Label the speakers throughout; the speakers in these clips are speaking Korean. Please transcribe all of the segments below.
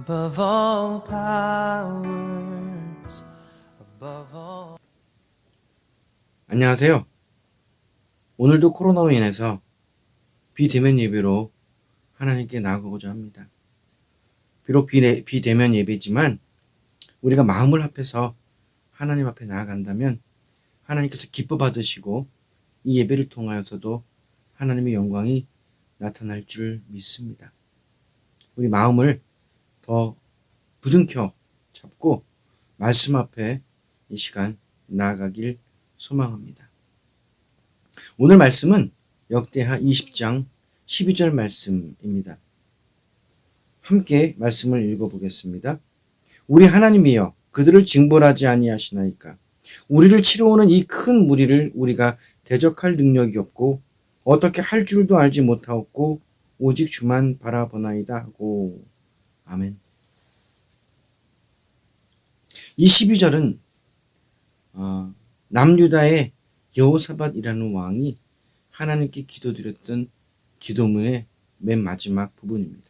Speaker 1: above all powers, above all.
Speaker 2: 안녕하세요. 오늘도 코로나로 인해서 비대면 예배로 하나님께 나아가고자 합니다. 비록 비대면 예배지만 우리가 마음을 합해서 하나님 앞에 나아간다면 하나님께서 기뻐 받으시고 이 예배를 통하여서도 하나님의 영광이 나타날 줄 믿습니다. 우리 마음을 더 부둥켜 잡고 말씀 앞에 이 시간 나아가길 소망합니다. 오늘 말씀은 역대하 20장 12절 말씀입니다. 함께 말씀을 읽어보겠습니다. 우리 하나님이여 그들을 징벌하지 아니하시나이까. 우리를 치러오는 이 큰 무리를 우리가 대적할 능력이 없고 어떻게 할 줄도 알지 못하옵고 오직 주만 바라보나이다 하고. 아멘. 이 12절은 남유다의 여호사밧이라는 왕이 하나님께 기도드렸던 기도문의 맨 마지막 부분입니다.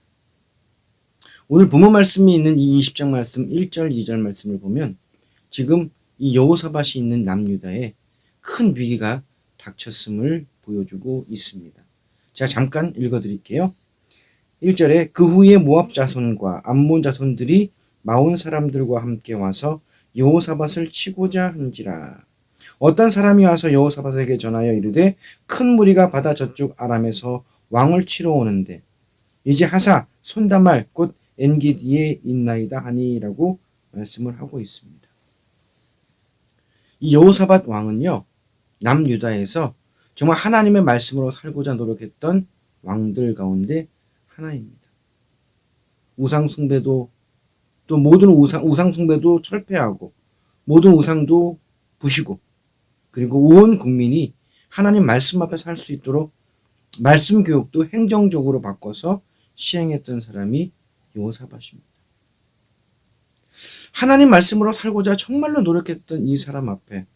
Speaker 2: 오늘 본문 말씀이 있는 이 20장 말씀 1절 2절 말씀을 보면 지금 이 여호사밧이 있는 남유다에 큰 위기가 닥쳤음을 보여주고 있습니다. 제가 잠깐 읽어드릴게요. 1절에 그 후에 모압 자손과 암몬 자손들이 마온 사람들과 함께 와서 여호사밧을 치고자 한지라. 어떤 사람이 와서 여호사밧에게 전하여 이르되 큰 무리가 바다 저쪽 아람에서 왕을 치러 오는데 이제 하사 손다말 곧 엔기디에 있나이다 하니라고 말씀을 하고 있습니다. 이 여호사밧 왕은요, 남유다에서 정말 하나님의 말씀으로 살고자 노력했던 왕들 가운데 하나입니다. 우상숭배도 또 모든 우상숭배도 철폐하고 모든 우상도 부시고 그리고 온 국민이 하나님 말씀 앞에 살 수 있도록 말씀 교육도 행정적으로 바꿔서 시행했던 사람이 여호사밧입니다. 하나님 말씀으로 살고자 정말로 노력했던 이 사람 앞에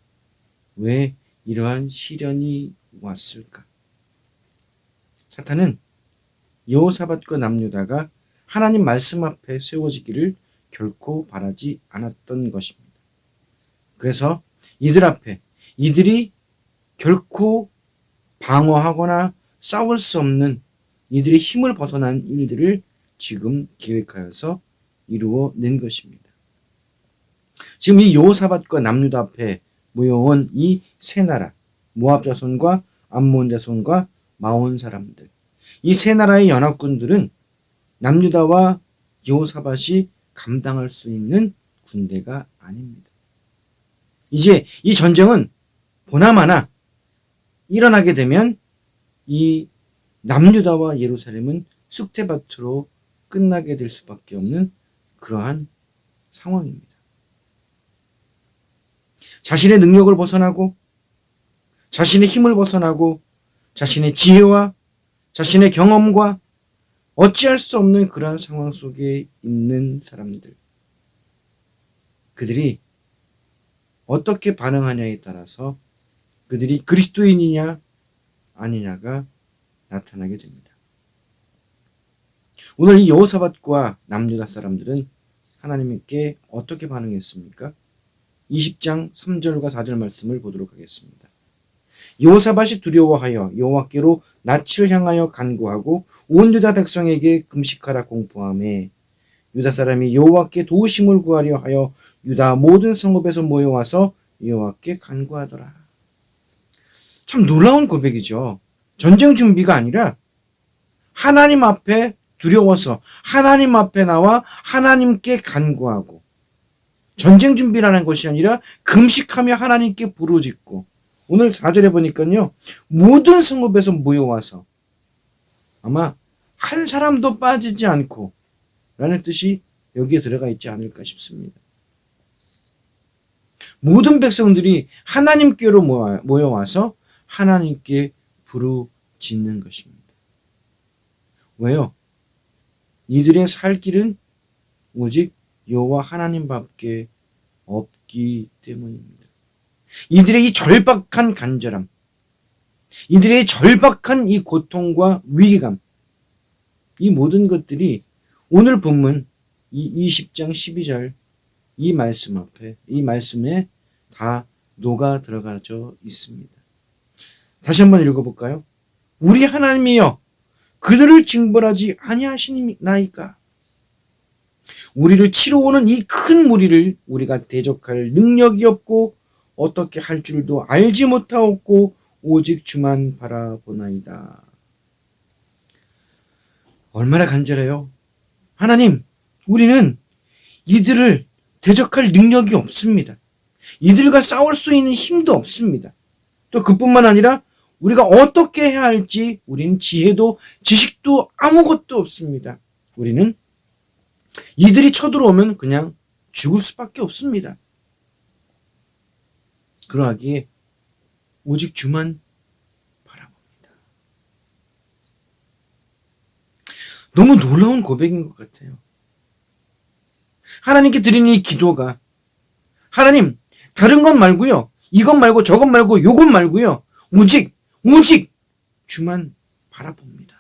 Speaker 2: 왜 이러한 시련이 왔을까? 사탄은 여호사밧과 남유다가 하나님 말씀 앞에 세워지기를 결코 바라지 않았던 것입니다. 그래서 이들 앞에 이들이 결코 방어하거나 싸울 수 없는 이들의 힘을 벗어난 일들을 지금 계획하여서 이루어낸 것입니다. 지금 이 여호사밧과 남유다 앞에 모여온 이 세 나라, 모압 자손과 암몬 자손과 마온 사람들, 이 세 나라의 연합군들은 남유다와 여호사밧이 감당할 수 있는 군대가 아닙니다. 이제 이 전쟁은 보나마나 일어나게 되면 이 남유다와 예루살렘은 쑥대밭으로 끝나게 될 수밖에 없는 그러한 상황입니다. 자신의 능력을 벗어나고 자신의 힘을 벗어나고 자신의 지혜와 자신의 경험과 어찌할 수 없는 그러한 상황 속에 있는 사람들, 그들이 어떻게 반응하냐에 따라서 그들이 그리스도인이냐 아니냐가 나타나게 됩니다. 오늘 이 여호사밧과 남유다 사람들은 하나님께 어떻게 반응했습니까? 20장 3절과 4절 말씀을 보도록 하겠습니다. 여호사밧이 두려워하여 여호와께로 낯을 향하여 간구하고 온 유다 백성에게 금식하라 공포하며 유다 사람이 여호와께 도우심을 구하려 하여 유다 모든 성읍에서 모여와서 여호와께 간구하더라. 참 놀라운 고백이죠. 전쟁 준비가 아니라 하나님 앞에 두려워서 하나님 앞에 나와 하나님께 간구하고, 전쟁 준비라는 것이 아니라 금식하며 하나님께 부르짖고, 오늘 4절에 보니까요, 모든 성읍에서 모여와서, 아마 한 사람도 빠지지 않고 라는 뜻이 여기에 들어가 있지 않을까 싶습니다. 모든 백성들이 하나님께로 모여와서 하나님께 부르짖는 것입니다. 왜요? 이들의 살 길은 오직 여호와 하나님밖에 없기 때문입니다. 이들의 이 절박한 간절함, 이들의 절박한 이 고통과 위기감, 이 모든 것들이 오늘 본문 이 20장 12절 이 말씀 앞에, 이 말씀에 다 녹아 들어가져 있습니다. 다시 한번 읽어볼까요? 우리 하나님이여 그들을 징벌하지 아니하시나이까. 우리를 치러 오는 이 큰 무리를 우리가 대적할 능력이 없고 어떻게 할 줄도 알지 못하옵고 오직 주만 바라보나이다. 얼마나 간절해요. 하나님, 우리는 이들을 대적할 능력이 없습니다. 이들과 싸울 수 있는 힘도 없습니다. 또 그뿐만 아니라 우리가 어떻게 해야 할지 우리는 지혜도 지식도 아무것도 없습니다. 우리는 이들이 쳐들어오면 그냥 죽을 수밖에 없습니다. 그러하기에 오직 주만 바라봅니다. 너무 놀라운 고백인 것 같아요. 하나님께 드리는 이 기도가 하나님 다른 것 말고요. 이것 말고 저것 말고 요것 말고요. 오직 주만 바라봅니다.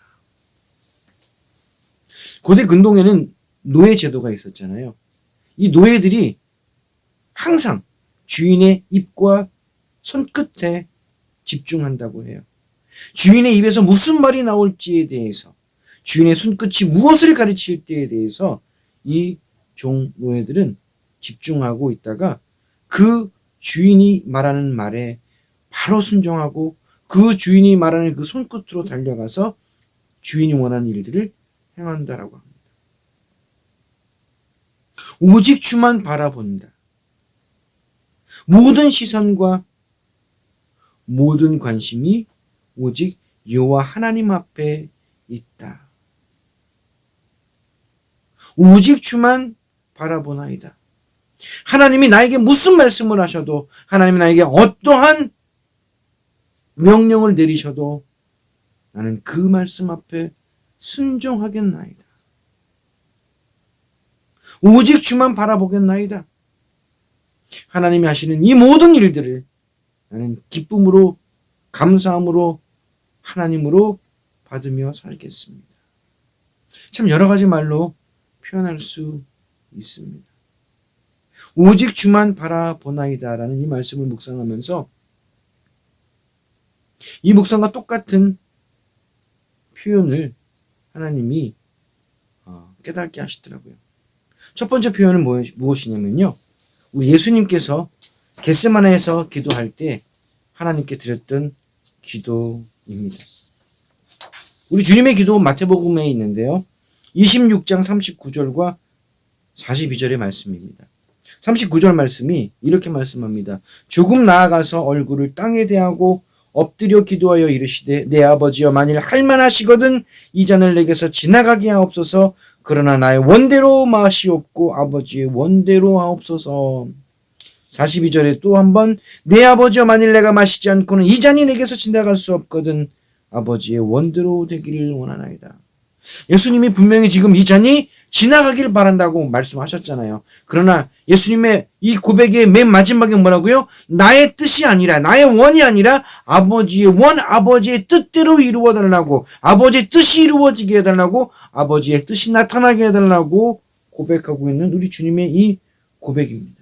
Speaker 2: 고대 근동에는 노예 제도가 있었잖아요. 이 노예들이 항상 주인의 입과 손끝에 집중한다고 해요. 주인의 입에서 무슨 말이 나올지에 대해서, 주인의 손끝이 무엇을 가르칠 때에 대해서 이 종 노예들은 집중하고 있다가 그 주인이 말하는 말에 바로 순종하고 그 주인이 말하는 그 손끝으로 달려가서 주인이 원하는 일들을 행한다라고 합니다. 오직 주만 바라본다. 모든 시선과 모든 관심이 오직 여호와 하나님 앞에 있다. 오직 주만 바라보나이다. 하나님이 나에게 무슨 말씀을 하셔도, 하나님이 나에게 어떠한 명령을 내리셔도 나는 그 말씀 앞에 순종하겠나이다. 오직 주만 바라보겠나이다. 하나님이 하시는 이 모든 일들을 나는 기쁨으로, 감사함으로, 하나님으로 받으며 살겠습니다. 참 여러 가지 말로 표현할 수 있습니다. 오직 주만 바라보나이다 라는 이 말씀을 묵상하면서 이 묵상과 똑같은 표현을 하나님이 깨닫게 하시더라고요. 첫 번째 표현은 무엇이냐면요. 우리 예수님께서 겟세마네에서 기도할 때 하나님께 드렸던 기도입니다. 우리 주님의 기도 마태복음에 있는데요. 26장 39절과 42절의 말씀입니다. 39절 말씀이 이렇게 말씀합니다. 조금 나아가서 얼굴을 땅에 대하고 엎드려 기도하여 이르시되 내 아버지여 만일 할만하시거든 이 잔을 내게서 지나가게 하옵소서. 그러나 나의 원대로 마시옵고 아버지의 원대로 하옵소서. 42절에 또 한번 내 아버지여 만일 내가 마시지 않고는 이 잔이 내게서 지나갈 수 없거든 아버지의 원대로 되기를 원하나이다. 예수님이 분명히 지금 이 잔이 지나가길 바란다고 말씀하셨잖아요. 그러나 예수님의 이 고백의 맨 마지막에 뭐라고요? 나의 뜻이 아니라, 나의 원이 아니라 아버지의 원, 아버지의 뜻대로 이루어 달라고, 아버지의 뜻이 이루어지게 해달라고, 아버지의 뜻이 나타나게 해달라고 고백하고 있는 우리 주님의 이 고백입니다.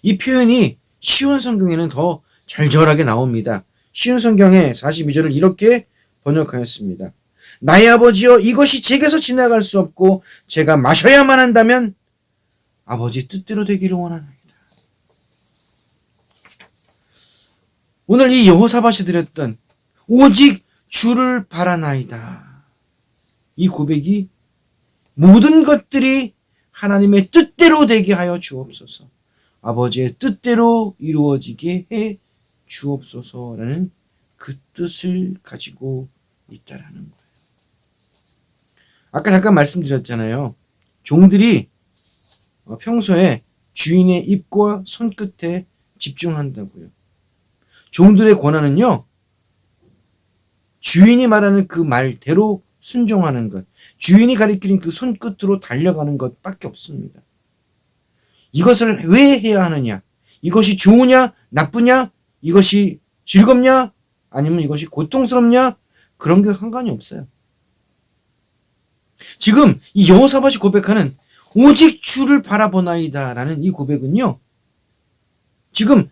Speaker 2: 이 표현이 쉬운 성경에는 더 절절하게 나옵니다. 쉬운 성경에 42절을 이렇게 번역하였습니다. 나의 아버지여 이것이 제게서 지나갈 수 없고 제가 마셔야만 한다면 아버지 뜻대로 되기를 원하나이다. 오늘 이 여호사밧이 드렸던 오직 주를 바라나이다. 이 고백이 모든 것들이 하나님의 뜻대로 되게 하여 주옵소서. 아버지의 뜻대로 이루어지게 해 주옵소서라는 그 뜻을 가지고 있다라는 거예요. 아까 잠깐 말씀드렸잖아요. 종들이 평소에 주인의 입과 손끝에 집중한다고요. 종들의 권한은요, 주인이 말하는 그 말대로 순종하는 것, 주인이 가리키는 그 손끝으로 달려가는 것밖에 없습니다. 이것을 왜 해야 하느냐? 이것이 좋으냐? 나쁘냐? 이것이 즐겁냐? 아니면 이것이 고통스럽냐? 그런 게 상관이 없어요. 지금 이 여호사밧이 고백하는 오직 주를 바라보나이다 라는 이 고백은요, 지금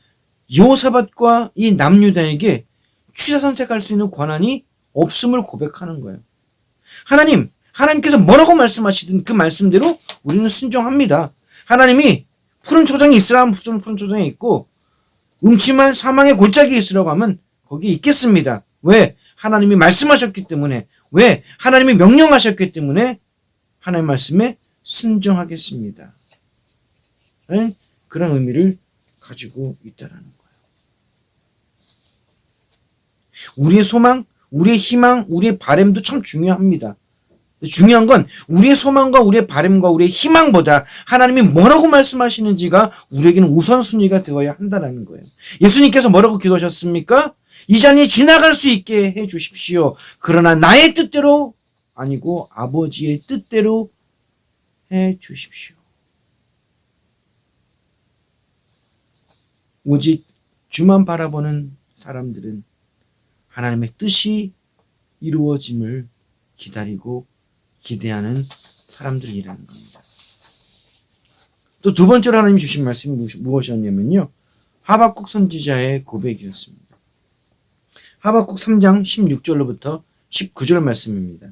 Speaker 2: 여호사밧과 이 남유다에게 취사 선택할 수 있는 권한이 없음을 고백하는 거예요. 하나님께서 뭐라고 말씀하시든 그 말씀대로 우리는 순종합니다. 하나님이 푸른 초장에 있으라 하면 푸른 초장에 있고, 음침한 사망의 골짜기에 있으라고 하면 거기에 있겠습니다. 왜? 하나님이 말씀하셨기 때문에, 왜? 하나님이 명령하셨기 때문에 하나님 말씀에 순종하겠습니다. 라는 그런 의미를 가지고 있다라는 거예요. 우리의 소망, 우리의 희망, 우리의 바램도 참 중요합니다. 중요한 건 우리의 소망과 우리의 바램과 우리의 희망보다 하나님이 뭐라고 말씀하시는지가 우리에게는 우선순위가 되어야 한다는 거예요. 예수님께서 뭐라고 기도하셨습니까? 이 잔이 지나갈 수 있게 해 주십시오. 그러나 나의 뜻대로 아니고 아버지의 뜻대로 해 주십시오. 오직 주만 바라보는 사람들은 하나님의 뜻이 이루어짐을 기다리고 기대하는 사람들이라는 겁니다. 또 두 번째로 하나님 주신 말씀이 무엇이었냐면요, 하박국 선지자의 고백이었습니다. 하박국 3장 16절로부터 19절 말씀입니다.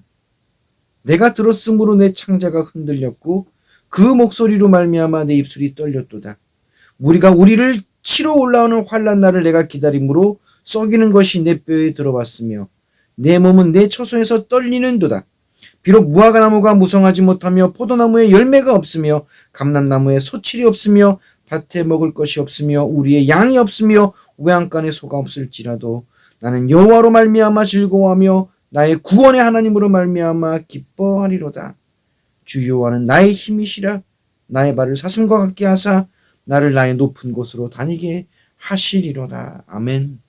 Speaker 2: 내가 들었으므로 내 창자가 흔들렸고 그 목소리로 말미암아 내 입술이 떨렸도다. 우리가 우리를 치러 올라오는 환난 날을 내가 기다림으로 썩이는 것이 내 뼈에 들어왔으며 내 몸은 내 처소에서 떨리는도다. 비록 무화과나무가 무성하지 못하며 포도나무에 열매가 없으며 감람나무에 소칠이 없으며 밭에 먹을 것이 없으며 우리의 양이 없으며 외양간에 소가 없을지라도 나는 여호와로 말미암아 즐거워하며 나의 구원의 하나님으로 말미암아 기뻐하리로다. 주 여호와는 나의 힘이시라. 나의 발을 사슴과 같게 하사 나를 나의 높은 곳으로 다니게 하시리로다. 아멘.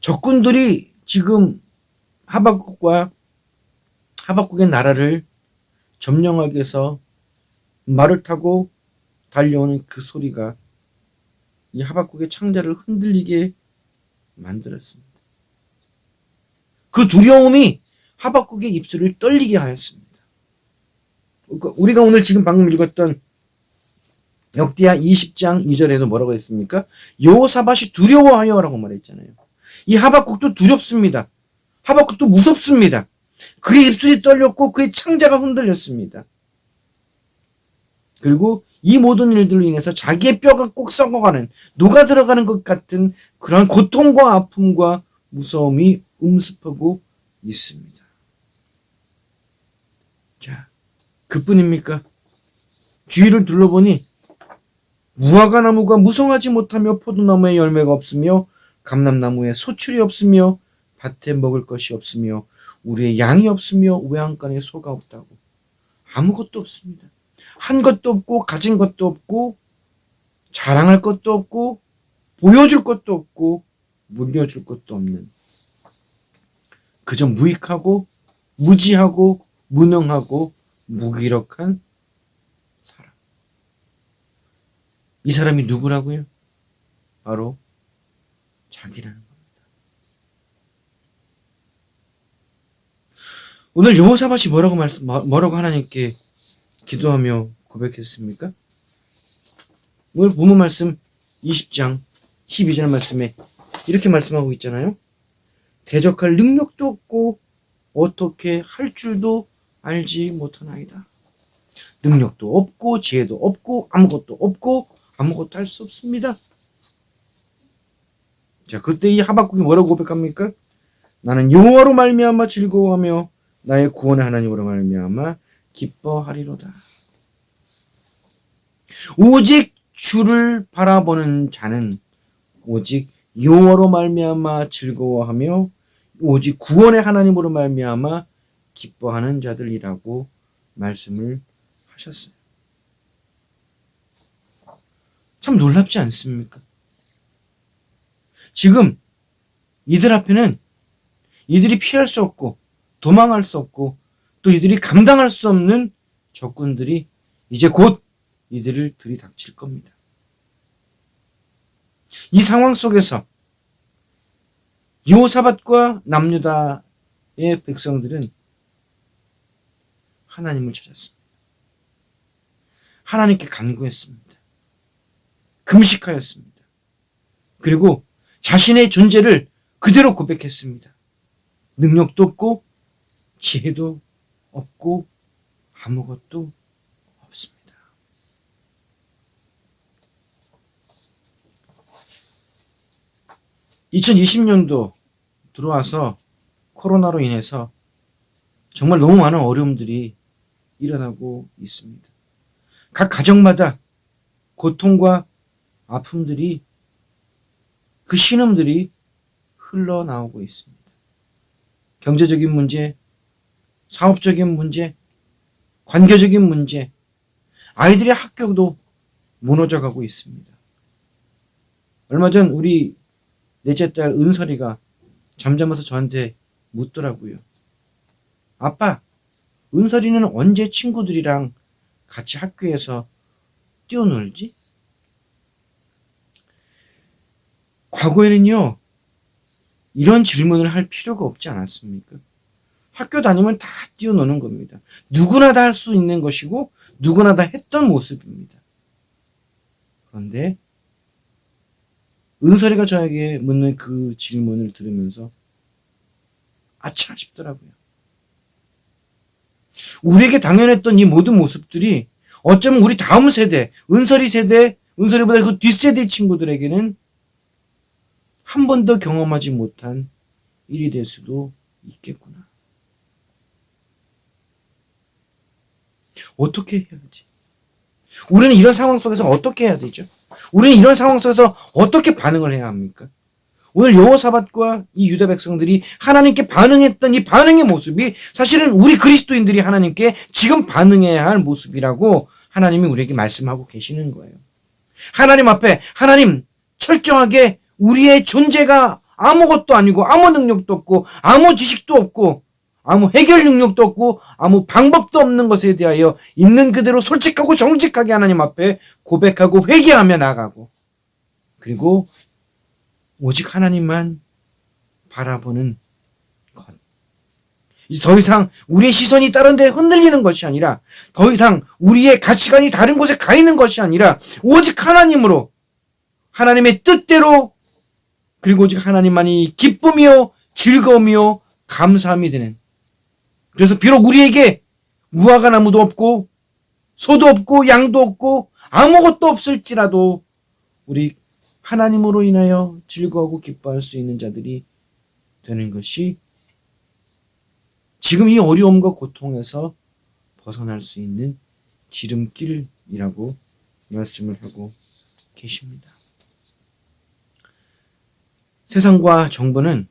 Speaker 2: 적군들이 지금 하박국의 나라를 점령하기 위해서 말을 타고 달려오는 그 소리가 이 하박국의 창자를 흔들리게 만들었습니다. 그 두려움이 하박국의 입술을 떨리게 하였습니다. 우리가 오늘 지금 방금 읽었던 역대하 20장 2절에도 뭐라고 했습니까? 여호사밧이 두려워하여라고 말했잖아요. 이 하박국도 두렵습니다. 하박국도 무섭습니다. 그의 입술이 떨렸고 그의 창자가 흔들렸습니다. 그리고 이 모든 일들로 인해서 자기의 뼈가 꼭 썩어가는, 녹아 들어가는 것 같은 그런 고통과 아픔과 무서움이 음습하고 있습니다. 자, 그뿐입니까? 주위를 둘러보니 무화과나무가 무성하지 못하며 포도나무에 열매가 없으며 감람나무에 소출이 없으며 밭에 먹을 것이 없으며 우리의 양이 없으며 외양간에 소가 없다고. 아무것도 없습니다. 한 것도 없고 가진 것도 없고 자랑할 것도 없고 보여줄 것도 없고 물려줄 것도 없는, 그저 무익하고 무지하고 무능하고 무기력한 사람. 이 사람이 누구라고요? 바로 자기라는 겁니다. 오늘 여호사밧이 뭐라고 하나님께 기도하며 고백했습니까? 오늘 본문 말씀 20장 12절 말씀에 이렇게 말씀하고 있잖아요. 대적할 능력도 없고 어떻게 할 줄도 알지 못하나이다. 능력도 없고 지혜도 없고 아무것도 없고 아무것도 할 수 없습니다. 자, 그때 이 하박국이 뭐라고 고백합니까? 나는 여호와로 말미암아 즐거워하며 나의 구원의 하나님으로 말미암아 기뻐하리로다. 오직 주를 바라보는 자는 오직 여호와로 말미암아 즐거워하며 오직 구원의 하나님으로 말미암아 기뻐하는 자들이라고 말씀을 하셨어요. 참 놀랍지 않습니까? 지금 이들 앞에는 이들이 피할 수 없고 도망할 수 없고 또 이들이 감당할 수 없는 적군들이 이제 곧 이들을 들이닥칠 겁니다. 이 상황 속에서 여호사밧과 남유다의 백성들은 하나님을 찾았습니다. 하나님께 간구했습니다. 금식하였습니다. 그리고 자신의 존재를 그대로 고백했습니다. 능력도 없고 지혜도 없고 아무것도 없습니다. (2020년도) 들어와서 코로나로 인해서 정말 너무 많은 어려움들이 일어나고 있습니다. 각 가정마다 고통과 아픔들이, 그 신음들이 흘러나오고 있습니다. 경제적인 문제, 사업적인 문제, 관계적인 문제, 아이들의 학교도 무너져가고 있습니다. 얼마 전 우리 넷째 딸 은설이가 잠자면서 저한테 묻더라고요. 아빠, 은설이는 언제 친구들이랑 같이 학교에서 뛰어놀지? 과거에는요, 이런 질문을 할 필요가 없지 않았습니까? 학교 다니면 다 뛰어노는 겁니다. 누구나 다 할 수 있는 것이고 누구나 다 했던 모습입니다. 그런데 은설이가 저에게 묻는 그 질문을 들으면서 아차 싶더라고요. 우리에게 당연했던 이 모든 모습들이 어쩌면 우리 다음 세대, 은설이 세대, 은설이보다 그 뒷세대 친구들에게는 한 번도 경험하지 못한 일이 될 수도 있겠구나. 어떻게 해야지? 우리는 이런 상황 속에서 어떻게 해야 되죠? 우리는 이런 상황 속에서 어떻게 반응을 해야 합니까? 오늘 여호사밧과 이 유다 백성들이 하나님께 반응했던 이 반응의 모습이 사실은 우리 그리스도인들이 하나님께 지금 반응해야 할 모습이라고 하나님이 우리에게 말씀하고 계시는 거예요. 하나님 앞에, 하나님 철저하게 우리의 존재가 아무것도 아니고 아무 능력도 없고 아무 지식도 없고 아무 해결 능력도 없고 아무 방법도 없는 것에 대하여 있는 그대로 솔직하고 정직하게 하나님 앞에 고백하고 회개하며 나가고, 그리고 오직 하나님만 바라보는 것. 이제 더 이상 우리의 시선이 다른 데 흔들리는 것이 아니라, 더 이상 우리의 가치관이 다른 곳에 가 있는 것이 아니라 오직 하나님으로, 하나님의 뜻대로, 그리고 오직 하나님만이 기쁨이요 즐거움이요 감사함이 되는, 그래서 비록 우리에게 무화과 나무도 없고 소도 없고 양도 없고 아무것도 없을지라도 우리 하나님으로 인하여 즐거워하고 기뻐할 수 있는 자들이 되는 것이 지금 이 어려움과 고통에서 벗어날 수 있는 지름길이라고 말씀을 하고 계십니다. 세상과 정부는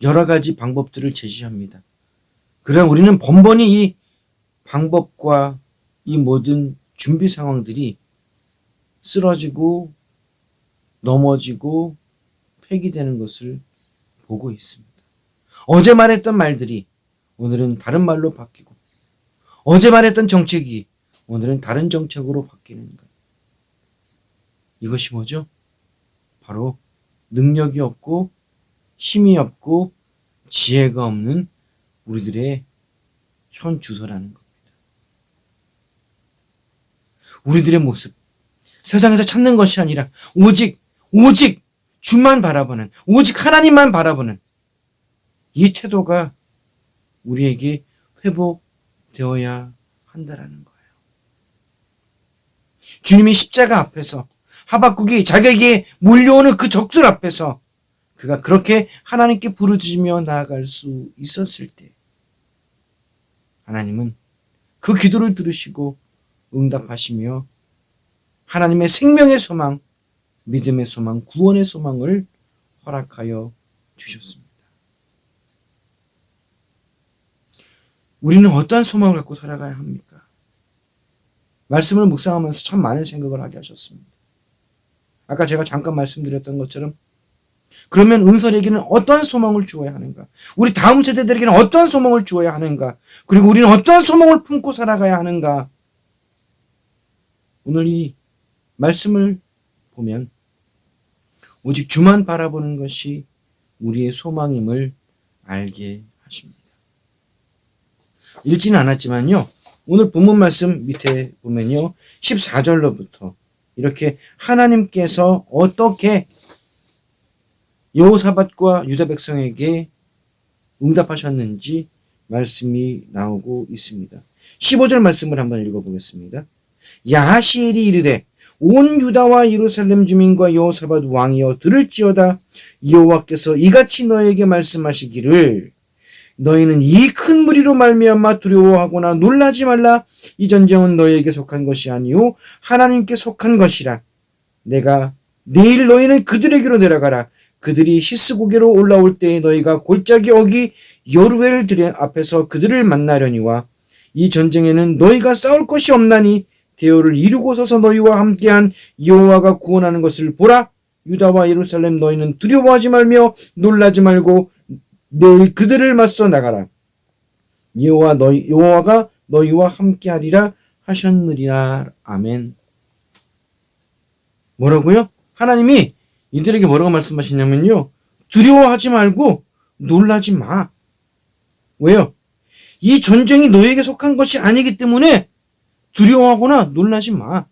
Speaker 2: 여러 가지 방법들을 제시합니다. 그러나 우리는 번번이 이 방법과 이 모든 준비 상황들이 쓰러지고 넘어지고 폐기되는 것을 보고 있습니다. 어제 말했던 말들이 오늘은 다른 말로 바뀌고, 어제 말했던 정책이 오늘은 다른 정책으로 바뀌는 것. 이것이 뭐죠? 바로 능력이 없고 힘이 없고 지혜가 없는 우리들의 현 주소라는 겁니다. 우리들의 모습, 세상에서 찾는 것이 아니라 오직 주만 바라보는, 오직 하나님만 바라보는 이 태도가 우리에게 회복되어야 한다라는 거예요. 주님이 십자가 앞에서, 하박국이 자기에게 몰려오는 그 적들 앞에서 그가 그렇게 하나님께 부르짖으며 나아갈 수 있었을 때 하나님은 그 기도를 들으시고 응답하시며 하나님의 생명의 소망, 믿음의 소망, 구원의 소망을 허락하여 주셨습니다. 우리는 어떠한 소망을 갖고 살아가야 합니까? 말씀을 묵상하면서 참 많은 생각을 하게 하셨습니다. 아까 제가 잠깐 말씀드렸던 것처럼, 그러면 은설에게는 어떠한 소망을 주어야 하는가? 우리 다음 세대들에게는 어떠한 소망을 주어야 하는가? 그리고 우리는 어떠한 소망을 품고 살아가야 하는가? 오늘 이 말씀을 보면 오직 주만 바라보는 것이 우리의 소망임을 알게 하십니다. 읽지는 않았지만요, 오늘 본문 말씀 밑에 보면요. 14절로부터 이렇게 하나님께서 어떻게 여호사밧과 유다 백성에게 응답하셨는지 말씀이 나오고 있습니다. 15절 말씀을 한번 읽어보겠습니다. 야하시엘이 이르되 온 유다와 예루살렘 주민과 여호사밧 왕이여 들을지어다. 여호와께서 이같이 너에게 말씀하시기를 너희는 이 큰 무리로 말미암아 두려워하거나 놀라지 말라. 이 전쟁은 너희에게 속한 것이 아니요 하나님께 속한 것이라. 내가 내일 너희는 그들에게로 내려가라. 그들이 히스고개로 올라올 때에 너희가 골짜기 어기 여루엘 들의 앞에서 그들을 만나려니와 이 전쟁에는 너희가 싸울 것이 없나니 대오를 이루고 서서 너희와 함께한 여호와가 구원하는 것을 보라. 유다와 예루살렘 너희는 두려워하지 말며 놀라지 말고 내일 그들을 맞서 나가라. 여호와가 너희와 함께하리라 하셨느니라. 아멘. 뭐라고요? 하나님이 이들에게 뭐라고 말씀하시냐면요. 두려워하지 말고 놀라지 마. 왜요? 이 전쟁이 너희에게 속한 것이 아니기 때문에 두려워하거나 놀라지 마.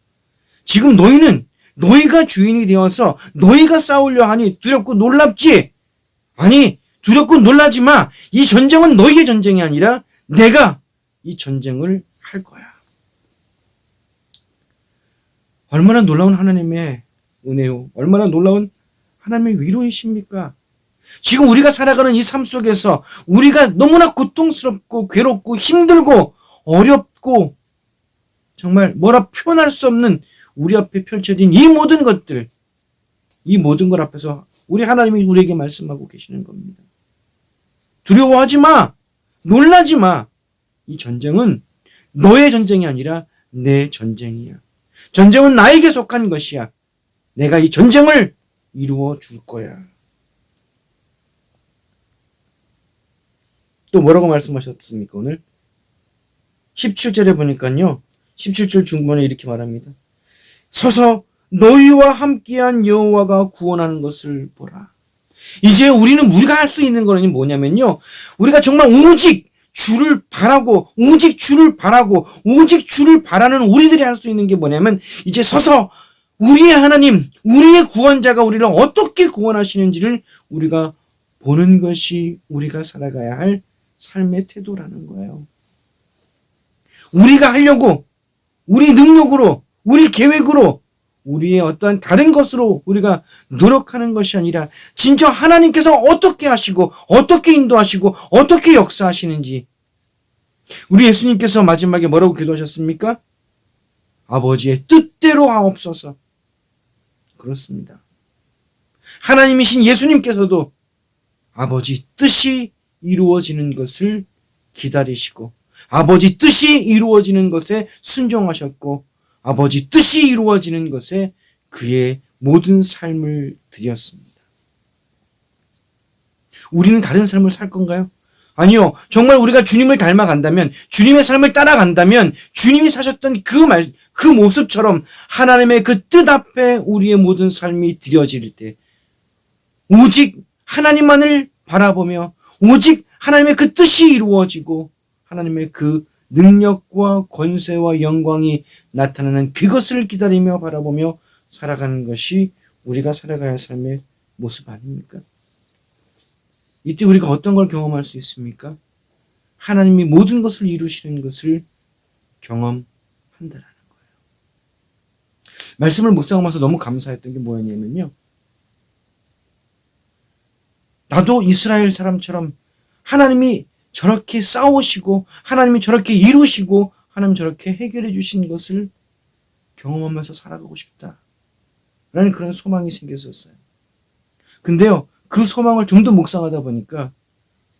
Speaker 2: 지금 너희는 너희가 주인이 되어서 너희가 싸우려 하니 두렵고 놀랍지? 아니, 두렵고 놀라지 마. 이 전쟁은 너희의 전쟁이 아니라 내가 이 전쟁을 할 거야. 얼마나 놀라운 하나님의 은혜요. 얼마나 놀라운 하나님의 위로이십니까? 지금 우리가 살아가는 이 삶 속에서 우리가 너무나 고통스럽고 괴롭고 힘들고 어렵고 정말 뭐라 표현할 수 없는 우리 앞에 펼쳐진 이 모든 것들, 이 모든 것 앞에서 우리 하나님이 우리에게 말씀하고 계시는 겁니다. 두려워하지 마. 놀라지 마. 이 전쟁은 너의 전쟁이 아니라 내 전쟁이야. 전쟁은 나에게 속한 것이야. 내가 이 전쟁을 이루어 줄 거야. 또 뭐라고 말씀하셨습니까, 오늘? 17절에 보니까요. 17절 중반에 이렇게 말합니다. 서서 너희와 함께한 여호와가 구원하는 것을 보라. 이제 우리가 할 수 있는 거는 뭐냐면요. 우리가 정말 오직 주를 바라고 오직 주를 바라는 우리들이 할 수 있는 게 뭐냐면 이제 서서 우리의 하나님, 우리의 구원자가 우리를 어떻게 구원하시는지를 우리가 보는 것이 우리가 살아가야 할 삶의 태도라는 거예요. 우리가 하려고 우리 능력으로 우리 계획으로 우리의 어떠한 다른 것으로 우리가 노력하는 것이 아니라 진짜 하나님께서 어떻게 하시고 어떻게 인도하시고 어떻게 역사하시는지 우리 예수님께서 마지막에 뭐라고 기도하셨습니까? 아버지의 뜻대로 하옵소서. 그렇습니다. 하나님이신 예수님께서도 아버지 뜻이 이루어지는 것을 기다리시고 아버지 뜻이 이루어지는 것에 순종하셨고 아버지 뜻이 이루어지는 것에 그의 모든 삶을 드렸습니다. 우리는 다른 삶을 살 건가요? 아니요. 정말 우리가 주님을 닮아간다면, 주님의 삶을 따라간다면, 주님이 사셨던 그 모습처럼 하나님의 그 뜻 앞에 우리의 모든 삶이 드려질 때, 오직 하나님만을 바라보며, 오직 하나님의 그 뜻이 이루어지고, 하나님의 그 능력과 권세와 영광이 나타나는 그것을 기다리며 바라보며 살아가는 것이 우리가 살아가야 할 삶의 모습 아닙니까? 이때 우리가 어떤 걸 경험할 수 있습니까? 하나님이 모든 것을 이루시는 것을 경험한다라는 거예요. 말씀을 묵상하면서 너무 감사했던 게 뭐였냐면요. 나도 이스라엘 사람처럼 하나님이 저렇게 싸우시고 하나님이 저렇게 이루시고 하나님 저렇게 해결해 주신 것을 경험하면서 살아가고 싶다. 라는 그런 소망이 생겼었어요. 근데요. 그 소망을 좀 더 묵상하다 보니까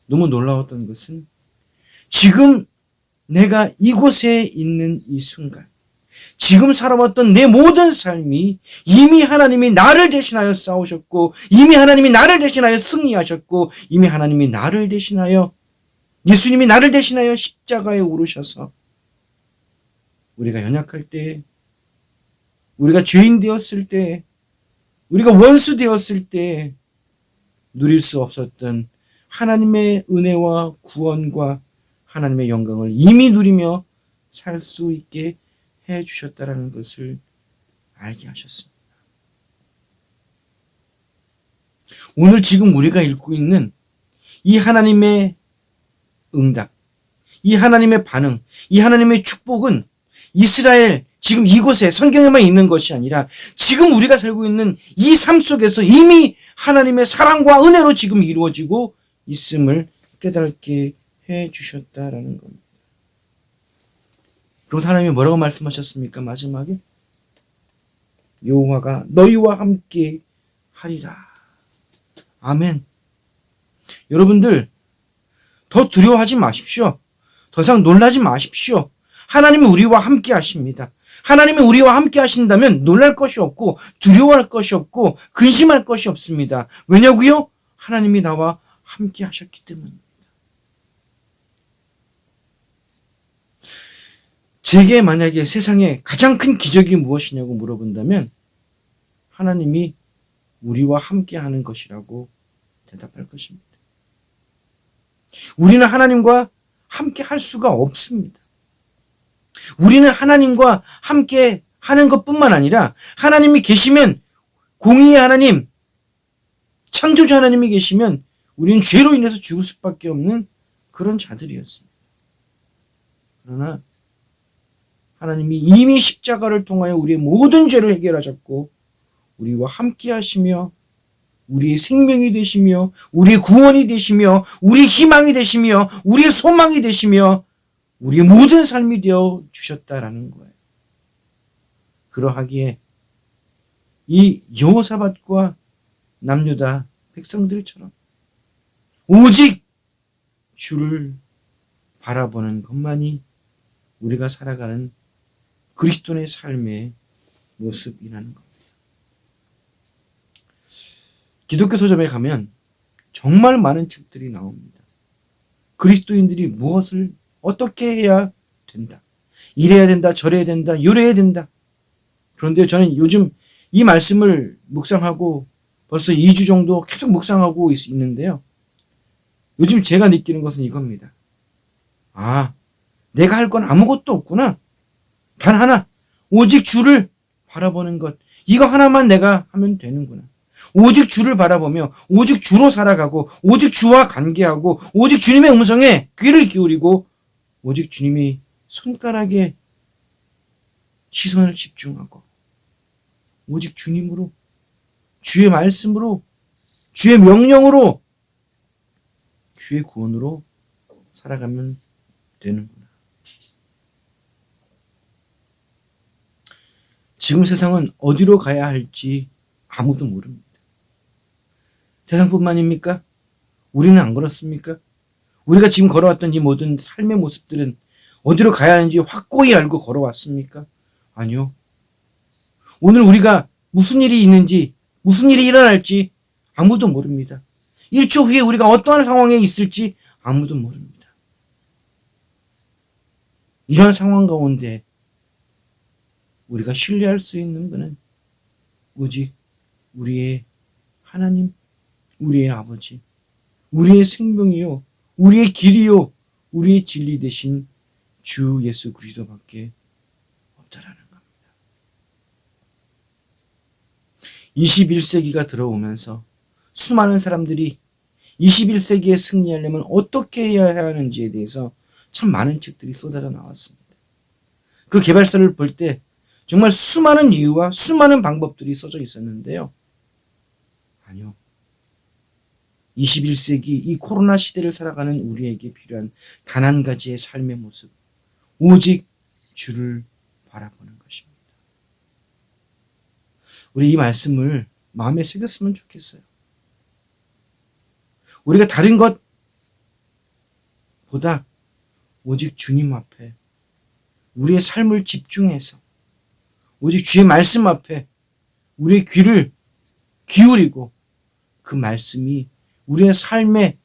Speaker 2: 너무 놀라웠던 것은 지금 내가 이곳에 있는 이 순간 지금 살아왔던 내 모든 삶이 이미 하나님이 나를 대신하여 싸우셨고 이미 하나님이 나를 대신하여 승리하셨고 이미 하나님이 나를 대신하여 예수님이 나를 대신하여 십자가에 오르셔서 우리가 연약할 때 우리가 죄인 되었을 때 우리가 원수 되었을 때 누릴 수 없었던 하나님의 은혜와 구원과 하나님의 영광을 이미 누리며 살 수 있게 해 주셨다라는 것을 알게 하셨습니다. 오늘 지금 우리가 읽고 있는 이 하나님의 응답, 이 하나님의 반응, 이 하나님의 축복은 이스라엘 지금 이곳에 성경에만 있는 것이 아니라 지금 우리가 살고 있는 이 삶 속에서 이미 하나님의 사랑과 은혜로 지금 이루어지고 있음을 깨닫게 해 주셨다라는 겁니다. 그럼 하나님이 뭐라고 말씀하셨습니까? 마지막에 여호와가 너희와 함께 하리라. 아멘. 여러분들 더 두려워하지 마십시오. 더 이상 놀라지 마십시오. 하나님이 우리와 함께 하십니다. 하나님이 우리와 함께 하신다면 놀랄 것이 없고 두려워할 것이 없고 근심할 것이 없습니다. 왜냐고요? 하나님이 나와 함께 하셨기 때문입니다. 제게 만약에 세상에 가장 큰 기적이 무엇이냐고 물어본다면 하나님이 우리와 함께 하는 것이라고 대답할 것입니다. 우리는 하나님과 함께 할 수가 없습니다. 우리는 하나님과 함께 하는 것뿐만 아니라 하나님이 계시면 공의의 하나님, 창조주 하나님이 계시면 우리는 죄로 인해서 죽을 수밖에 없는 그런 자들이었습니다. 그러나 하나님이 이미 십자가를 통하여 우리의 모든 죄를 해결하셨고 우리와 함께 하시며 우리의 생명이 되시며 우리의 구원이 되시며 우리의 희망이 되시며 우리의 소망이 되시며 우리의 모든 삶이 되어 주셨다라는 거예요. 그러하기에 이 여호사밧과 남유다 백성들처럼 오직 주를 바라보는 것만이 우리가 살아가는 그리스도인의 삶의 모습이라는 겁니다. 기독교 서점에 가면 정말 많은 책들이 나옵니다. 그리스도인들이 무엇을 어떻게 해야 된다. 이래야 된다. 저래야 된다. 요래야 된다. 그런데 저는 요즘 이 말씀을 묵상하고 벌써 2주 정도 계속 묵상하고 있는데요. 요즘 제가 느끼는 것은 이겁니다. 아, 내가 할 건 아무것도 없구나. 단 하나, 오직 주를 바라보는 것. 이거 하나만 내가 하면 되는구나. 오직 주를 바라보며 오직 주로 살아가고 오직 주와 관계하고 오직 주님의 음성에 귀를 기울이고 오직 주님의 손가락에 시선을 집중하고 오직 주님으로 주의 말씀으로 주의 명령으로 주의 구원으로 살아가면 되는구나. 지금 세상은 어디로 가야 할지 아무도 모릅니다. 세상뿐만입니까? 우리는 안 그렇습니까? 우리가 지금 걸어왔던 이 모든 삶의 모습들은 어디로 가야 하는지 확고히 알고 걸어왔습니까? 아니요. 오늘 우리가 무슨 일이 있는지, 무슨 일이 일어날지 아무도 모릅니다. 1초 후에 우리가 어떠한 상황에 있을지 아무도 모릅니다. 이러한 상황 가운데 우리가 신뢰할 수 있는 분은 오직 우리의 하나님, 우리의 아버지, 우리의 생명이요, 우리의 길이요, 우리의 진리 되신 주 예수 그리스도밖에 없다라는 겁니다. 21세기가 들어오면서 수많은 사람들이 21세기에 승리하려면 어떻게 해야 하는지에 대해서 참 많은 책들이 쏟아져 나왔습니다. 그 개발서를 볼 때 정말 수많은 이유와 수많은 방법들이 써져 있었는데요. 아니요. 21세기 이 코로나 시대를 살아가는 우리에게 필요한 단 한 가지의 삶의 모습. 오직 주를 바라보는 것입니다. 우리 이 말씀을 마음에 새겼으면 좋겠어요. 우리가 다른 것보다 오직 주님 앞에 우리의 삶을 집중해서 오직 주의 말씀 앞에 우리의 귀를 기울이고 그 말씀이 우리의 삶의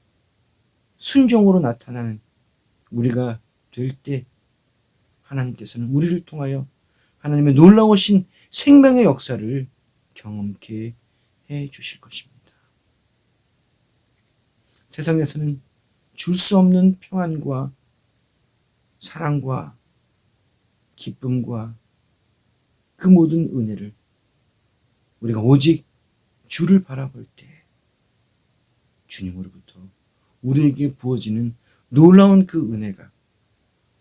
Speaker 2: 순종으로 나타나는 우리가 될 때 하나님께서는 우리를 통하여 하나님의 놀라우신 생명의 역사를 경험케 해 주실 것입니다. 세상에서는 줄 수 없는 평안과 사랑과 기쁨과 그 모든 은혜를 우리가 오직 주를 바라볼 때 주님으로부터 우리에게 부어지는 놀라운 그 은혜가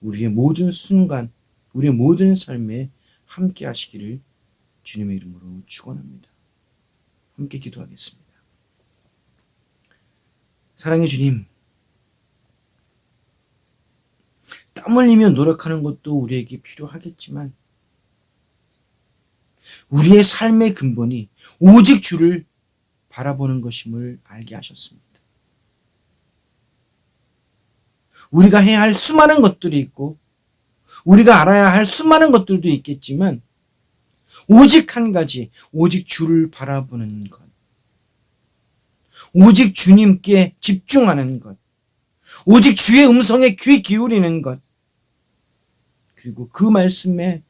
Speaker 2: 우리의 모든 순간, 우리의 모든 삶에 함께 하시기를 주님의 이름으로 축원합니다. 함께 기도하겠습니다. 사랑의 주님, 땀 흘리며 노력하는 것도 우리에게 필요하겠지만 우리의 삶의 근본이 오직 주를 바라보는 것임을 알게 하셨습니다. 우리가 해야 할 수많은 것들이 있고 우리가 알아야 할 수많은 것들도 있겠지만 오직 한 가지, 오직 주를 바라보는 것, 오직 주님께 집중하는 것, 오직 주의 음성에 귀 기울이는 것, 그리고 그 말씀에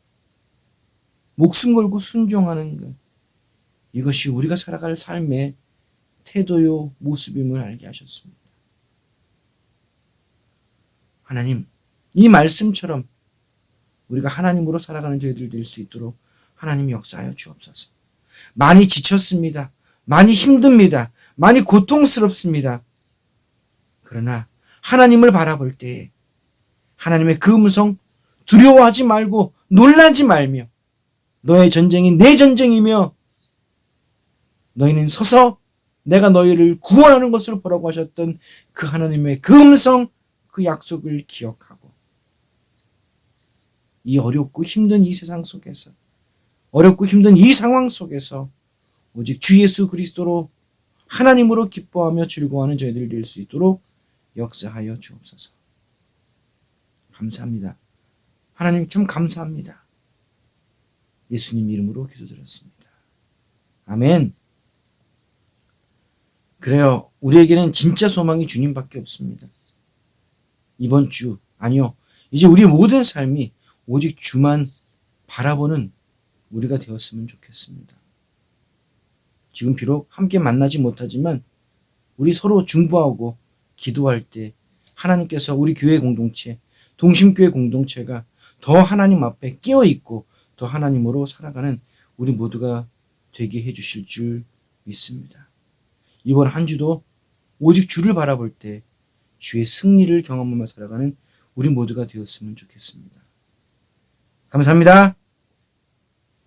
Speaker 2: 목숨 걸고 순종하는 것, 이것이 우리가 살아갈 삶의 태도요 모습임을 알게 하셨습니다. 하나님, 이 말씀처럼 우리가 하나님으로 살아가는 저희들 될 수 있도록 하나님이 역사하여 주옵소서. 많이 지쳤습니다. 많이 힘듭니다. 많이 고통스럽습니다. 그러나 하나님을 바라볼 때에 하나님의 그 음성 두려워하지 말고 놀라지 말며 너의 전쟁이 내 전쟁이며 너희는 서서 내가 너희를 구원하는 것을 보라고 하셨던 그 하나님의 그 음성, 그 약속을 기억하고 이 어렵고 힘든 이 세상 속에서, 어렵고 힘든 이 상황 속에서 오직 주 예수 그리스도로 하나님으로 기뻐하며 즐거워하는 저희들 될 수 있도록 역사하여 주옵소서. 감사합니다. 하나님 참 감사합니다. 예수님 이름으로 기도드렸습니다. 아멘. 그래요. 우리에게는 진짜 소망이 주님밖에 없습니다. 이번 주, 아니요. 이제 우리 모든 삶이 오직 주만 바라보는 우리가 되었으면 좋겠습니다. 지금 비록 함께 만나지 못하지만 우리 서로 중보하고 기도할 때 하나님께서 우리 교회 공동체, 동심교회 공동체가 더 하나님 앞에 깨어있고 더 하나님으로 살아가는 우리 모두가 되게 해주실 줄 믿습니다. 이번 한 주도 오직 주를 바라볼 때 주의 승리를 경험하며 살아가는 우리 모두가 되었으면 좋겠습니다. 감사합니다.